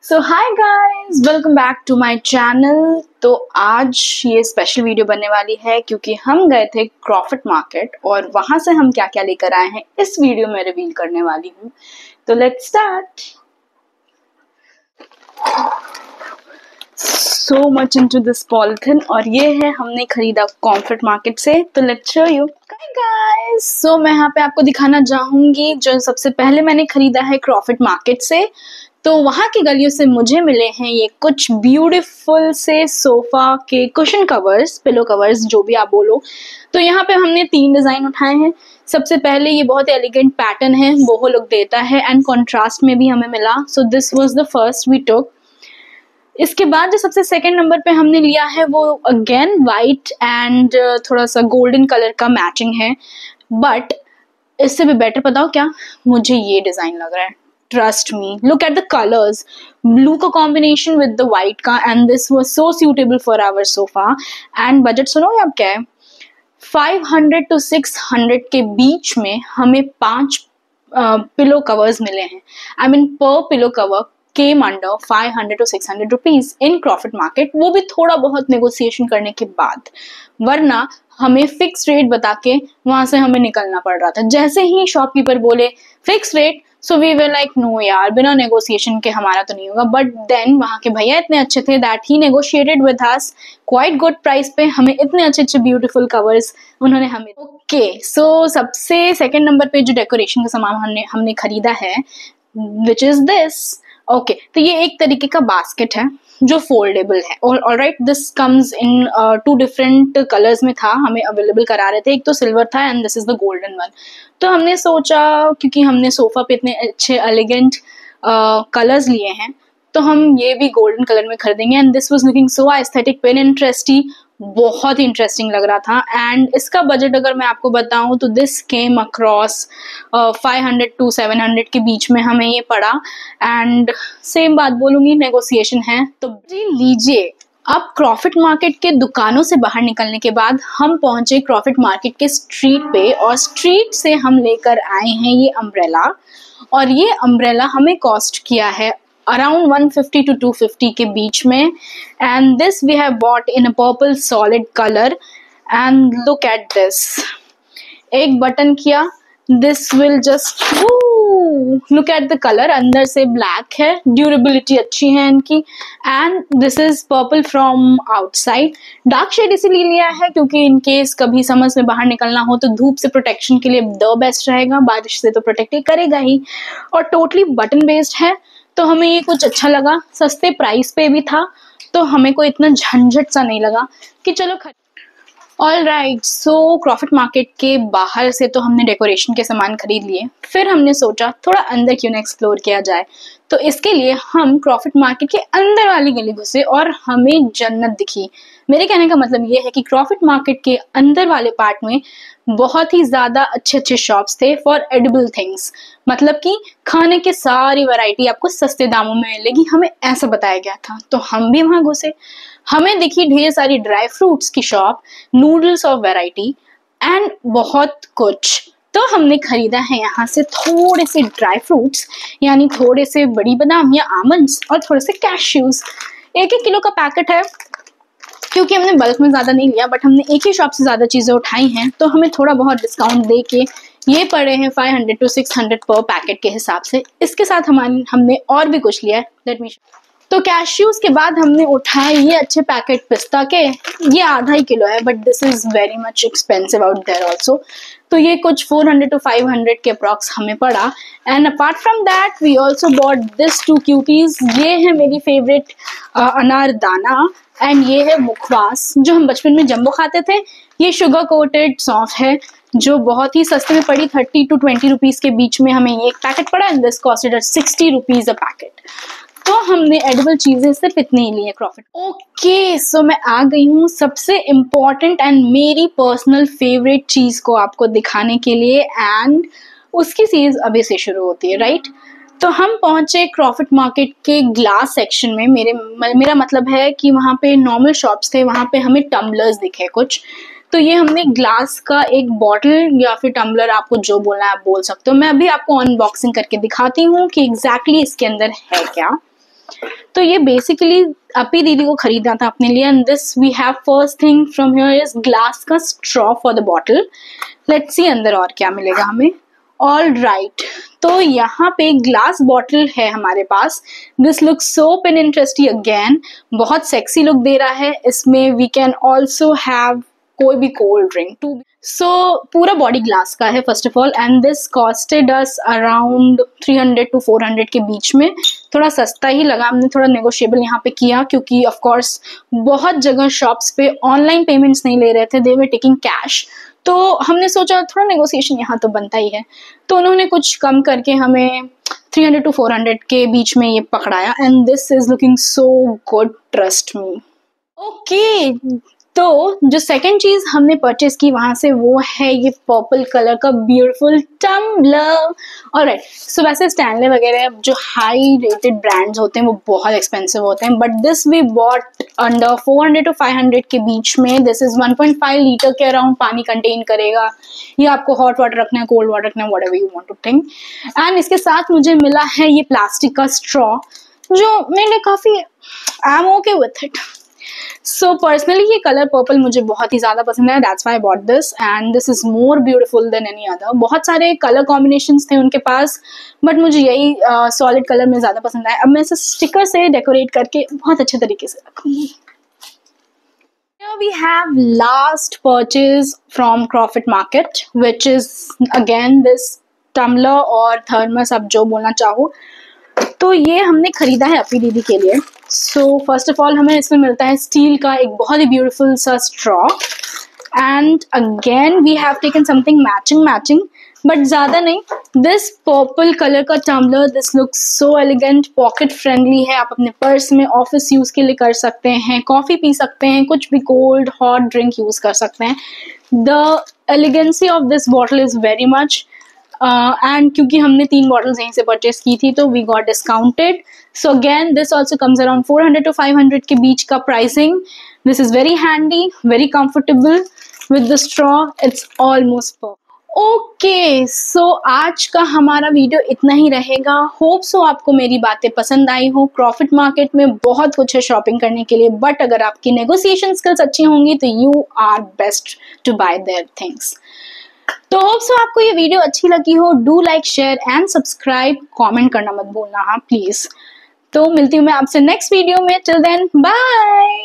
So hi guys, welcome back to my channel. तो आज ये स्पेशल वीडियो बनने वाली है क्योंकि हम गए थे क्रॉफट मार्केट और वहां से हम क्या क्या लेकर आए हैं इस वीडियो में रिवील करने वाली हूँ। तो let's start. So much into this polythene और ये है हमने खरीदा क्रॉफट मार्केट से। तो लेट्स शो यू गाइस। सो मैं यहाँ पे आपको दिखाना चाहूंगी जो सबसे पहले मैंने खरीदा है क्रॉफट मार्केट से। तो वहां की गलियों से मुझे मिले हैं ये कुछ ब्यूटीफुल से सोफा के कुशन कवर्स, पिलो कवर्स, जो भी आप बोलो। तो यहाँ पे हमने 3 डिजाइन उठाए हैं। सबसे पहले ये बहुत एलिगेंट पैटर्न है, बोहो लुक देता है एंड कॉन्ट्रास्ट में भी हमें मिला। So this was the first we took. इसके बाद जो सबसे सेकंड नंबर पे हमने लिया है वो अगेन वाइट एंड थोड़ा सा गोल्डन कलर का मैचिंग है, बट इससे भी बेटर बताओ क्या मुझे ये डिजाइन लग रहा है। Trust me, look at the colours, blue का कॉम्बिनेशन विद द वाइट का, and this was so suitable for our sofa. And budget सुनो अब क्या है, 500 to 600 के बीच में हमें 5 पिलो कवर्स मिले हैं। आई मीन पर pillow cover came under 500 to 600 rupees in Crawford Market, वो भी थोड़ा बहुत नेगोशिएशन करने के बाद, वरना हमें फिक्स रेट बता के वहां से हमें निकलना पड़ रहा था। जैसे ही शॉपकीपर बोले fix rate, so we were like no यार, बिना नेगोशिएशन के हमारा तो नहीं होगा। बट देन वहां के भैया इतने अच्छे थे that he negotiated with us quite good price पे, हमें इतने अच्छे अच्छे ब्यूटीफुल कवर्स उन्होंने हमें। ओके, सो सबसे सेकंड नंबर पे जो डेकोरेशन का सामान हमने खरीदा है विच इज दिस। ओके, तो ये एक तरीके का बास्केट है जो फोल्डेबल है। Alright, this comes in 2 different colours में था, हमें अवेलेबल करा रहे थे। एक तो सिल्वर था and this is the golden one. तो हमने सोचा क्योंकि हमने सोफा पे इतने अच्छे एलिगेंट कलर्स लिए हैं तो हम ये भी गोल्डन कलर में खरीदेंगे। And this was looking so aesthetic, pen interesting, बहुत ही इंटरेस्टिंग लग रहा था। एंड इसका बजट अगर मैं आपको बताऊं तो दिस केम अक्रॉस 500 to 700 के बीच में हमें ये पड़ा। एंड सेम बात बोलूंगी, नेगोशिएशन है तो जी लीजिए। अब क्रॉफट मार्केट के दुकानों से बाहर निकलने के बाद हम पहुंचे क्रॉफट मार्केट के स्ट्रीट पे, और स्ट्रीट से हम लेकर आए हैं ये अम्ब्रेला। और ये अम्ब्रेला हमें कॉस्ट किया है अराउंड 150 to 250 के बीच में। And this we have bought in a purple solid colour. And look at this, एक बटन किया, this will just look at the colour, अंदर से ब्लैक है, ड्यूरेबिलिटी अच्छी है इनकी। And this is purple from outside. Dark shade इसीलिए लिया है क्योंकि इन केस कभी समर में बाहर निकलना हो तो धूप से प्रोटेक्शन के लिए द बेस्ट रहेगा, बारिश से तो प्रोटेक्ट करेगा ही। और टोटली बटन बेस्ड है तो हमें ये कुछ अच्छा लगा, सस्ते प्राइस पे भी था तो हमें कोई इतना झंझट सा नहीं लगा कि चलो ऑल राइट। सो क्रॉफट मार्केट के बाहर से तो हमने डेकोरेशन के सामान खरीद लिए, फिर हमने सोचा थोड़ा अंदर क्यों ना एक्सप्लोर किया जाए। तो इसके लिए हम क्रॉफट मार्केट के अंदर वाली गली घुसे और हमें जन्नत दिखी। मेरे कहने का मतलब ये है कि क्रॉफट मार्केट के अंदर वाले पार्ट में बहुत ही ज्यादा अच्छे अच्छे शॉप्स थे फॉर एडिबल थिंग्स, मतलब कि खाने के सारी वैरायटी आपको सस्ते दामों में मिलेगी, हमें ऐसा बताया गया था। तो हम भी वहां घुसे, हमें दिखी ढेर सारी ड्राई फ्रूट्स की shop, noodles of variety and बहुत कुछ। तो हमने खरीदा है यहाँ से थोड़े से ड्राई फ्रूट्स, यानी थोड़े से बड़ी बादाम या आमंड्स और थोड़े से कैश्यूज। 1-1 किलो का पैकेट है क्योंकि हमने बल्क में ज्यादा नहीं लिया, बट हमने एक ही शॉप से ज्यादा चीजें उठाई हैं तो हमें थोड़ा बहुत डिस्काउंट दे के ये पड़े हैं 500 to 600 पर पैकेट के हिसाब से। इसके साथ हमने और भी कुछ लिया है, लेट मी। तो कैश्यूज के बाद हमने उठाए ये अच्छे पैकेट पिस्ता के, ये ½ किलो है but this is very much expensive out there also. तो ये कुछ 400 to 500 के अप्रॉक्स हमें पड़ा। And apart from that we also bought this 2 cuties. ये है मेरी फेवरेट अनारदाना एंड ये है मुखवास जो हम बचपन में जम्बो खाते थे। ये शुगर कोटेड सौंफ है जो बहुत ही सस्ते में पड़ी, 30 to 20 रुपीज के बीच में हमें ये एक पैकेट पड़ा and this costed 60 rupees a packet. तो हमने एडिबल चीजें सिर्फ इतनी ही ली है क्रॉफट। ओके, सो मैं आ गई हूँ सबसे इम्पोर्टेंट एंड मेरी पर्सनल फेवरेट चीज को आपको दिखाने के लिए, एंड उसकी सीरीज अभी से शुरू होती है, राइट। तो हम पहुंचे क्रॉफट मार्केट के ग्लास सेक्शन में। मेरा मतलब है कि वहाँ पे नॉर्मल शॉप्स थे, वहाँ पे हमें टम्बलर्स दिखे कुछ। तो ये हमने ग्लास का एक बॉटल या फिर टम्बलर, आपको जो बोलना है आप बोल सकते हो। मैं अभी आपको अनबॉक्सिंग करके दिखाती हूँ कि एग्जैक्टली इसके अंदर है क्या। तो ये बेसिकली अपी दीदी को खरीदना था अपने लिए। And this we have first thing from here is glass का straw for the bottle. Let's see अंदर और क्या मिलेगा हमें। ऑल राइट, तो यहाँ पे ग्लास बॉटल है हमारे पास। This look so pin interesting again, बहुत सेक्सी लुक दे रहा है। इसमें वी कैन ऑल्सो हैव कोई भी कोल्ड ड्रिंक टू। सो पूरा बॉडी ग्लास का है first of all, and this costed us around 300 to 400 के बीच में। थोड़ा सस्ता ही लगा, हमने थोड़ा नेगोशिएबल यहाँ पे किया क्योंकि ऑफ कोर्स बहुत जगह शॉप्स पे ऑनलाइन पेमेंट्स नहीं ले रहे थे, दे वर टेकिंग कैश। तो हमने सोचा थोड़ा नेगोशिएशन यहाँ तो बनता ही है, तो उन्होंने कुछ कम करके हमें 300 to 400 के बीच में ये पकड़ाया। And this is looking so good, trust me. Okay, तो जो सेकंड चीज हमने परचेज की वहां से वो है ये पर्पल कलर का ब्यूटीफुल टम्बलर। ऑलराइट, सो वैसे स्टैनले वगैरह जो हाई रेटेड ब्रांड्स होते हैं वो बहुत एक्सपेंसिव होते हैं, but this we bought under 400 to 500 के बीच में। दिस इज 1.5 लीटर के अराउंड पानी कंटेन करेगा। ये आपको हॉट वाटर रखना है, कोल्ड वाटर रखना है, whatever you want to think. And इसके साथ मुझे मिला है ये प्लास्टिक का स्ट्रॉ, जो मैंने काफी I am okay with it. So personally ये कलर पर्पल मुझे बहुत ही ज़्यादा पसंद है, that's why I bought this and this is more beautiful then any other. बहुत सारे कलर कॉम्बिनेशंस थे उनके पास, बट मुझे यही सॉलिड कलर में ज़्यादा पसंद आया। अब मैं इसे स्टिकर से डेकोरेट करके बहुत अच्छे तरीके से रखूँगी। Here we have last purchase from Crawford Market, which is again this tumbler और thermos, आप जो बोलना चाहो। तो ये हमने खरीदा है अपनी दीदी के लिए। सो फर्स्ट ऑफ ऑल हमें इसमें मिलता है स्टील का एक बहुत ही ब्यूटीफुल सा straw, and again we have taken something matching but ज़्यादा नहीं। दिस पर्पल कलर का tumbler, this looks so elegant, pocket friendly है। आप अपने पर्स में ऑफिस यूज़ के लिए कर सकते हैं, कॉफ़ी पी सकते हैं, कुछ भी कोल्ड हॉट ड्रिंक यूज़ कर सकते हैं। The elegancy of this bottle is very much and क्योंकि हमने 3 बॉटल्स यहीं से परचेस की थी तो we got discounted. So again this also comes around 400 to 500 के बीच का pricing. This is very handy, very comfortable with the straw, it's almost perfect. Okay, so आज का हमारा वीडियो इतना ही रहेगा। होप सो आपको मेरी बातें पसंद आई हो। क्रॉफर्ड मार्केट में बहुत कुछ है शॉपिंग करने के लिए, बट अगर आपकी नेगोशिएशन स्किल्स अच्छी होंगी तो you are best to buy their things. तो होप सो आपको ये वीडियो अच्छी लगी हो। Do like, share and subscribe, comment करना मत भूलना हाँ प्लीज। तो मिलती हूँ मैं आपसे नेक्स्ट वीडियो में। Till then bye.